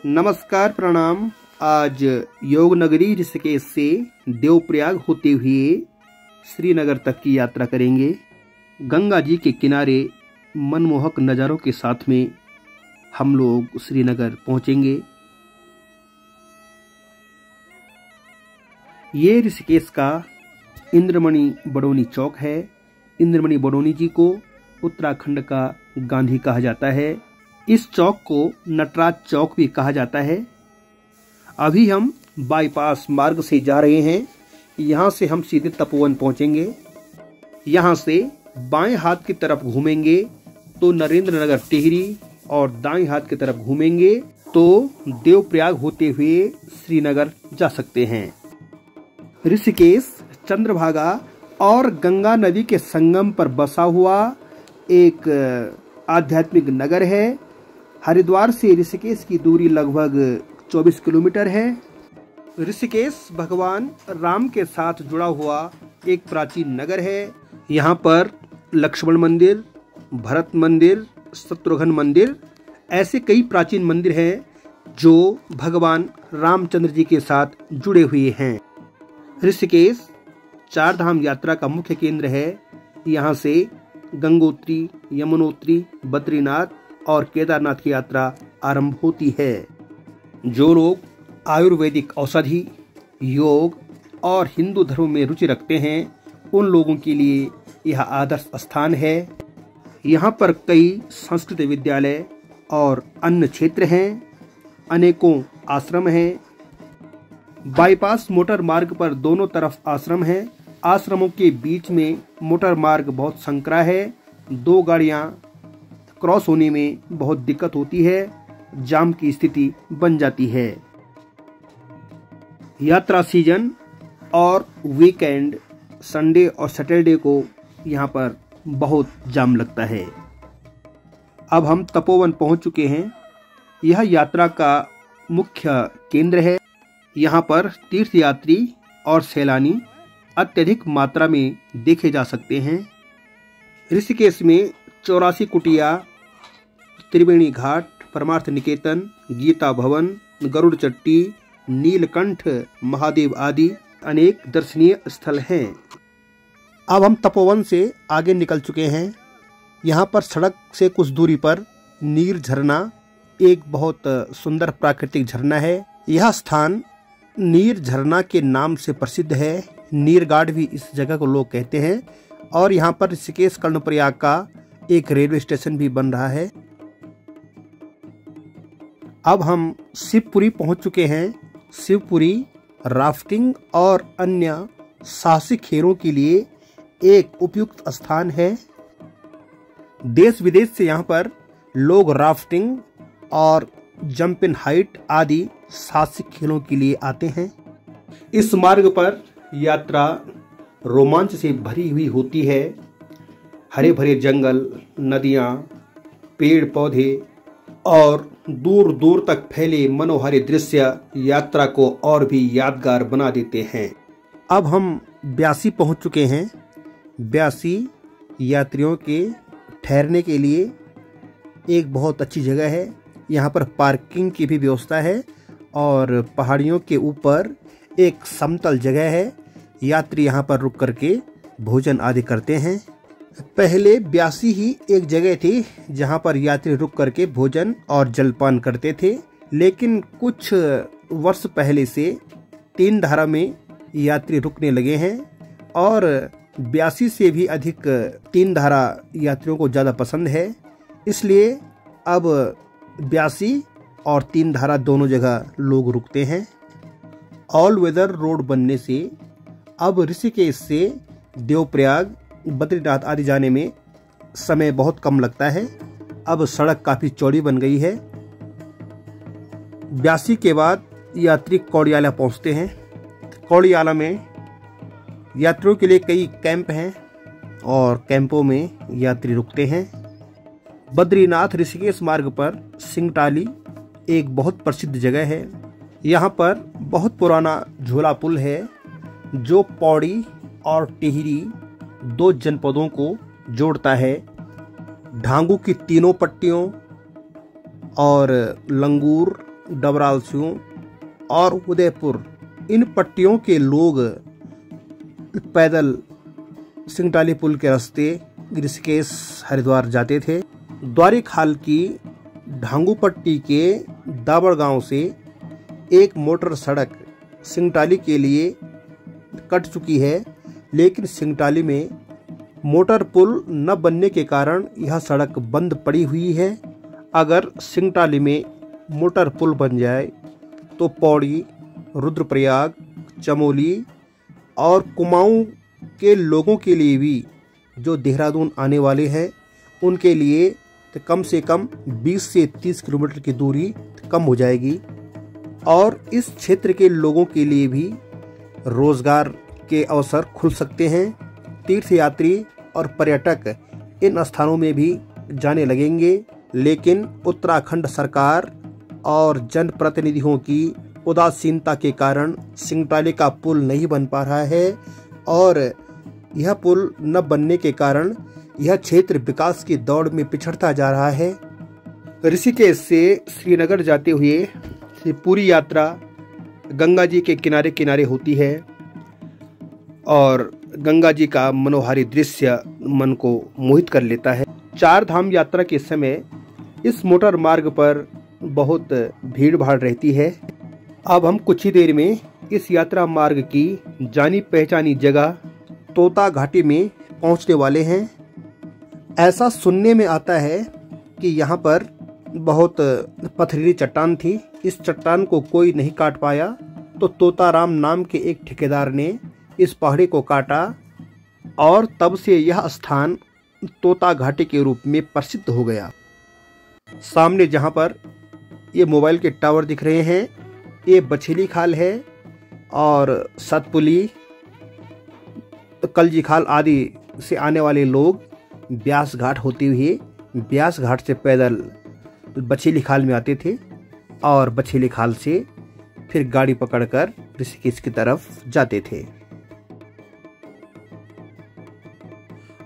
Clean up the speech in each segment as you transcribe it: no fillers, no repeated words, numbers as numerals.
नमस्कार प्रणाम। आज योग नगरी ऋषिकेश से देवप्रयाग होते हुए श्रीनगर तक की यात्रा करेंगे। गंगा जी के किनारे मनमोहक नज़ारों के साथ में हम लोग श्रीनगर पहुंचेंगे। ये ऋषिकेश का इंद्रमणि बडोनी चौक है। इंद्रमणि बडोनी जी को उत्तराखंड का गांधी कहा जाता है। इस चौक को नटराज चौक भी कहा जाता है। अभी हम बाईपास मार्ग से जा रहे हैं। यहाँ से हम सीधे तपोवन पहुंचेंगे। यहाँ से बाएं हाथ की तरफ घूमेंगे तो नरेंद्र नगर टिहरी और दाएं हाथ की तरफ घूमेंगे तो देवप्रयाग होते हुए श्रीनगर जा सकते हैं। ऋषिकेश चंद्रभागा और गंगा नदी के संगम पर बसा हुआ एक आध्यात्मिक नगर है। हरिद्वार से ऋषिकेश की दूरी लगभग 24 किलोमीटर है। ऋषिकेश भगवान राम के साथ जुड़ा हुआ एक प्राचीन नगर है। यहाँ पर लक्ष्मण मंदिर, भरत मंदिर, शत्रुघ्न मंदिर, ऐसे कई प्राचीन मंदिर हैं जो भगवान रामचंद्र जी के साथ जुड़े हुए हैं। ऋषिकेश चार धाम यात्रा का मुख्य केंद्र है। यहाँ से गंगोत्री, यमुनोत्री, बद्रीनाथ और केदारनाथ की यात्रा आरंभ होती है। जो लोग आयुर्वेदिक औषधि, योग और हिंदू धर्म में रुचि रखते हैं उन लोगों के लिए यह आदर्श स्थान है। यहाँ पर कई संस्कृत विद्यालय और अन्य क्षेत्र हैं। अनेकों आश्रम हैं। बाईपास मोटर मार्ग पर दोनों तरफ आश्रम हैं। आश्रमों के बीच में मोटर मार्ग बहुत संकरा है। दो गाड़ियां क्रॉस होने में बहुत दिक्कत होती है। जाम की स्थिति बन जाती है। यात्रा सीजन और वीकेंड, संडे और सैटरडे को यहाँ पर बहुत जाम लगता है। अब हम तपोवन पहुँच चुके हैं। यह यात्रा का मुख्य केंद्र है। यहाँ पर तीर्थयात्री और सैलानी अत्यधिक मात्रा में देखे जा सकते हैं। ऋषिकेश में 84 कुटिया, त्रिवेणी घाट, परमार्थ निकेतन, गीता भवन, गरुड़ चट्टी, नीलकंठ महादेव आदि अनेक दर्शनीय स्थल हैं। अब हम तपोवन से आगे निकल चुके हैं। यहाँ पर सड़क से कुछ दूरी पर नीर झरना, एक बहुत सुंदर प्राकृतिक झरना है। यह स्थान नीर झरना के नाम से प्रसिद्ध है। नीरगाड भी इस जगह को लोग कहते हैं। और यहाँ पर ऋषिकेश कर्णप्रयाग का एक रेलवे स्टेशन भी बन रहा है। अब हम शिवपुरी पहुंच चुके हैं। शिवपुरी राफ्टिंग और अन्य साहसिक खेलों के लिए एक उपयुक्त स्थान है। देश विदेश से यहाँ पर लोग राफ्टिंग और जंप इन हाइट आदि साहसिक खेलों के लिए आते हैं। इस मार्ग पर यात्रा रोमांच से भरी हुई होती है। हरे भरे जंगल, नदियाँ, पेड़ पौधे और दूर दूर तक फैले मनोहारी दृश्य यात्रा को और भी यादगार बना देते हैं। अब हम ब्यासी पहुंच चुके हैं। ब्यासी यात्रियों के ठहरने के लिए एक बहुत अच्छी जगह है। यहाँ पर पार्किंग की भी व्यवस्था है और पहाड़ियों के ऊपर एक समतल जगह है। यात्री यहाँ पर रुक करके भोजन आदि करते हैं। पहले ब्यासी ही एक जगह थी जहाँ पर यात्री रुक करके भोजन और जलपान करते थे, लेकिन कुछ वर्ष पहले से तीन धारा में यात्री रुकने लगे हैं और ब्यासी से भी अधिक तीन धारा यात्रियों को ज़्यादा पसंद है। इसलिए अब ब्यासी और तीन धारा दोनों जगह लोग रुकते हैं। ऑल वेदर रोड बनने से अब ऋषिकेश से देवप्रयाग, बद्रीनाथ आदि जाने में समय बहुत कम लगता है। अब सड़क काफ़ी चौड़ी बन गई है। ब्यासी के बाद यात्री कौड़ियाला पहुंचते हैं। कौड़ियाला में यात्रियों के लिए कई कैंप हैं और कैंपों में यात्री रुकते हैं। बद्रीनाथ ऋषिकेश मार्ग पर सिंगटाली एक बहुत प्रसिद्ध जगह है। यहाँ पर बहुत पुराना झूला पुल है जो पौड़ी और टिहरी दो जनपदों को जोड़ता है। ढांगू की तीनों पट्टियों और लंगूर डबरालस्यू और उदयपुर, इन पट्टियों के लोग पैदल सिंगटाली पुल के रास्ते ऋषिकेश हरिद्वार जाते थे। द्वारी खाल की ढांगू पट्टी के दाबड़ गांव से एक मोटर सड़क सिंगटाली के लिए कट चुकी है, लेकिन सिंगटाली में मोटर पुल न बनने के कारण यह सड़क बंद पड़ी हुई है। अगर सिंगटाली में मोटर पुल बन जाए तो पौड़ी, रुद्रप्रयाग, चमोली और कुमाऊं के लोगों के लिए भी जो देहरादून आने वाले हैं उनके लिए तो कम से कम 20 से 30 किलोमीटर की दूरी कम हो जाएगी और इस क्षेत्र के लोगों के लिए भी रोजगार के अवसर खुल सकते हैं। तीर्थयात्री और पर्यटक इन स्थानों में भी जाने लगेंगे, लेकिन उत्तराखंड सरकार और जनप्रतिनिधियों की उदासीनता के कारण सिंगटाली का पुल नहीं बन पा रहा है और यह पुल न बनने के कारण यह क्षेत्र विकास की दौड़ में पिछड़ता जा रहा है। ऋषिकेश से श्रीनगर जाते हुए पूरी यात्रा गंगा जी के किनारे किनारे होती है और गंगा जी का मनोहारी दृश्य मन को मोहित कर लेता है। चार धाम यात्रा के समय इस मोटर मार्ग पर बहुत भीड़ भाड़ रहती है। अब हम कुछ ही देर में इस यात्रा मार्ग की जानी पहचानी जगह तोता घाटी में पहुंचने वाले हैं। ऐसा सुनने में आता है कि यहाँ पर बहुत पथरीली चट्टान थी, इस चट्टान को कोई नहीं काट पाया तो तोताराम नाम के एक ठेकेदार ने इस पहाड़ी को काटा और तब से यह स्थान तोता घाटी के रूप में प्रसिद्ध हो गया। सामने जहाँ पर ये मोबाइल के टावर दिख रहे हैं, ये बछेली खाल है और सतपुली, कलजी खाल आदि से आने वाले लोग ब्यास घाट होते हुए ब्यास घाट से पैदल बछेली खाल में आते थे और बछेली खाल से फिर गाड़ी पकड़कर ऋषिकेश की तरफ जाते थे।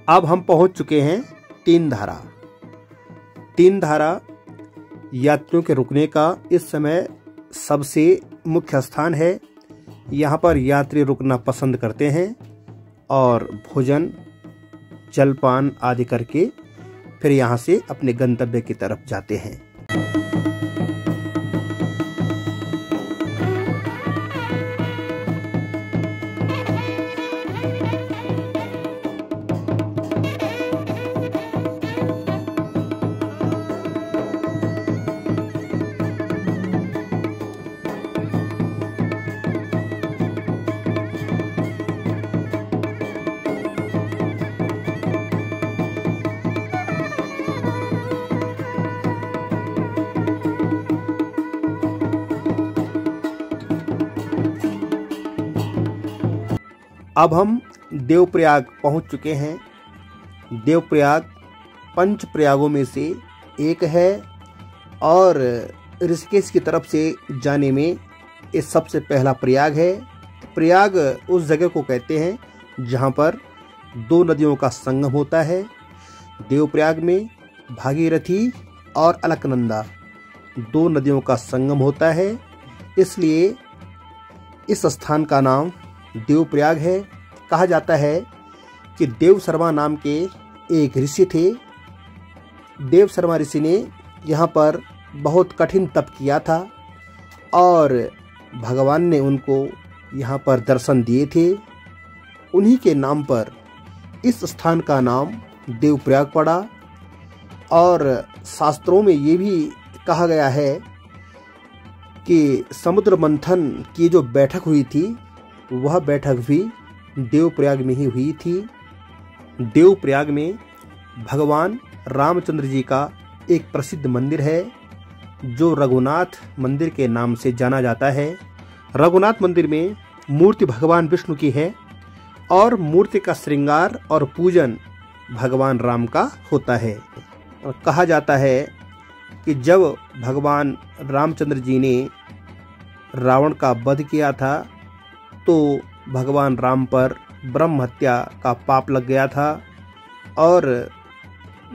अब हम पहुंच चुके हैं तीन धारा। तीन धारा यात्रियों के रुकने का इस समय सबसे मुख्य स्थान है। यहाँ पर यात्री रुकना पसंद करते हैं और भोजन, जलपान आदि करके फिर यहाँ से अपने गंतव्य की तरफ जाते हैं। अब हम देवप्रयाग पहुंच चुके हैं। देवप्रयाग पंच प्रयागों में से एक है और ऋषिकेश की तरफ से जाने में ये सबसे पहला प्रयाग है। प्रयाग उस जगह को कहते हैं जहां पर दो नदियों का संगम होता है। देवप्रयाग में भागीरथी और अलकनंदा दो नदियों का संगम होता है, इसलिए इस स्थान का नाम देवप्रयाग है। कहा जाता है कि देव शर्मा नाम के एक ऋषि थे। देव शर्मा ऋषि ने यहाँ पर बहुत कठिन तप किया था और भगवान ने उनको यहाँ पर दर्शन दिए थे। उन्हीं के नाम पर इस स्थान का नाम देवप्रयाग पड़ा और शास्त्रों में ये भी कहा गया है कि समुद्र मंथन की जो बैठक हुई थी वह बैठक भी देवप्रयाग में ही हुई थी। देवप्रयाग में भगवान रामचंद्र जी का एक प्रसिद्ध मंदिर है जो रघुनाथ मंदिर के नाम से जाना जाता है। रघुनाथ मंदिर में मूर्ति भगवान विष्णु की है और मूर्ति का श्रृंगार और पूजन भगवान राम का होता है। कहा जाता है कि जब भगवान रामचंद्र जी ने रावण का वध किया था तो भगवान राम पर ब्रह्म हत्या का पाप लग गया था और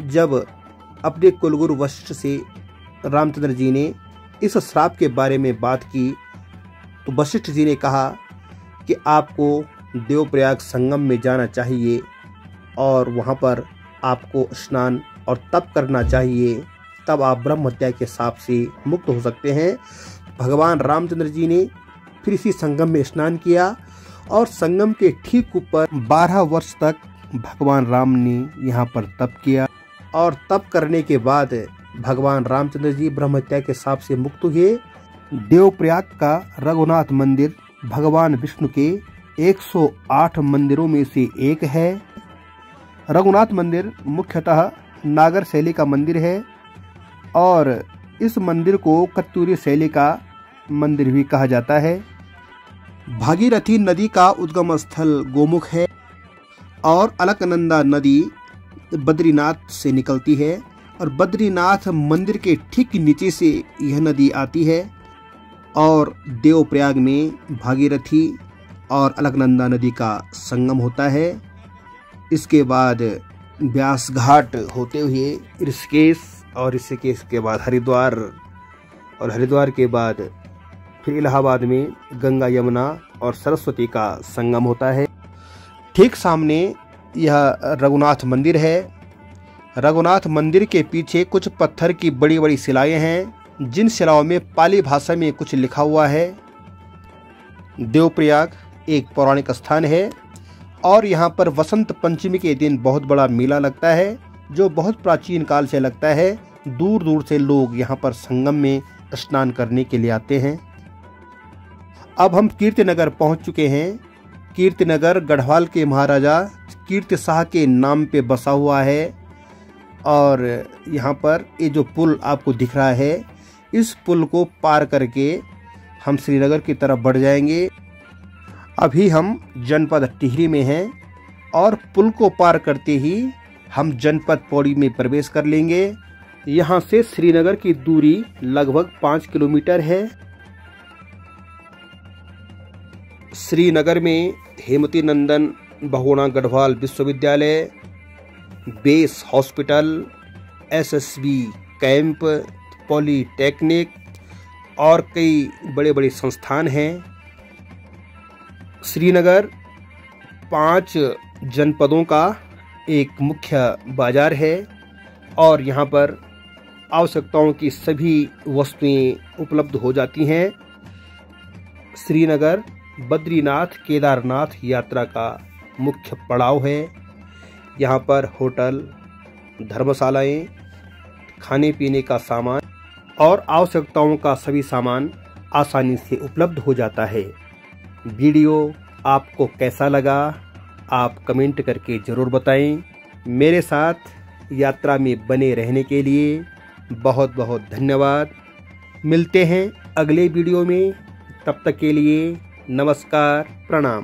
जब अपने कुलगुरु वशिष्ठ से रामचंद्र जी ने इस श्राप के बारे में बात की तो वशिष्ठ जी ने कहा कि आपको देवप्रयाग संगम में जाना चाहिए और वहाँ पर आपको स्नान और तप करना चाहिए, तब आप ब्रह्म हत्या के शाप से मुक्त हो सकते हैं। भगवान रामचंद्र जी ने फिर इसी संगम में स्नान किया और संगम के ठीक ऊपर 12 वर्ष तक भगवान राम ने यहाँ पर तप किया और तप करने के बाद भगवान रामचंद्र जी ब्रह्म हत्या के शाप से मुक्त हुए। देवप्रयाग का रघुनाथ मंदिर भगवान विष्णु के 108 मंदिरों में से एक है। रघुनाथ मंदिर मुख्यतः नागर शैली का मंदिर है और इस मंदिर को कत्यूरी शैली का मंदिर भी कहा जाता है। भागीरथी नदी का उद्गम स्थल गोमुख है और अलकनंदा नदी बद्रीनाथ से निकलती है और बद्रीनाथ मंदिर के ठीक नीचे से यह नदी आती है और देवप्रयाग में भागीरथी और अलकनंदा नदी का संगम होता है। इसके बाद व्यास घाट होते हुए ऋषिकेश और ऋषिकेश के बाद हरिद्वार और हरिद्वार के बाद फिर इलाहाबाद में गंगा यमुना और सरस्वती का संगम होता है। ठीक सामने यह रघुनाथ मंदिर है। रघुनाथ मंदिर के पीछे कुछ पत्थर की बड़ी बड़ी शिलाएं हैं जिन शिलाओं में पाली भाषा में कुछ लिखा हुआ है। देवप्रयाग एक पौराणिक स्थान है और यहाँ पर वसंत पंचमी के दिन बहुत बड़ा मेला लगता है जो बहुत प्राचीन काल से लगता है। दूर दूर से लोग यहाँ पर संगम में स्नान करने के लिए आते हैं। अब हम कीर्तिनगर पहुँच चुके हैं। कीर्तिनगर गढ़वाल के महाराजा कीर्ति शाह के नाम पे बसा हुआ है और यहाँ पर ये जो पुल आपको दिख रहा है, इस पुल को पार करके हम श्रीनगर की तरफ बढ़ जाएंगे। अभी हम जनपद टिहरी में हैं और पुल को पार करते ही हम जनपद पौड़ी में प्रवेश कर लेंगे। यहाँ से श्रीनगर की दूरी लगभग 5 किलोमीटर है। श्रीनगर में हेमवती नंदन बहुगुणा गढ़वाल विश्वविद्यालय, base hospital, SSB camp, polytechnic और कई बड़े बड़े संस्थान हैं। श्रीनगर 5 जनपदों का एक मुख्य बाजार है और यहाँ पर आवश्यकताओं की सभी वस्तुएं उपलब्ध हो जाती हैं। श्रीनगर बद्रीनाथ केदारनाथ यात्रा का मुख्य पड़ाव है। यहाँ पर होटल, धर्मशालाएं, खाने पीने का सामान और आवश्यकताओं का सभी सामान आसानी से उपलब्ध हो जाता है। वीडियो आपको कैसा लगा आप कमेंट करके ज़रूर बताएं। मेरे साथ यात्रा में बने रहने के लिए बहुत बहुत धन्यवाद। मिलते हैं अगले वीडियो में, तब तक के लिए नमस्कार, प्रणाम।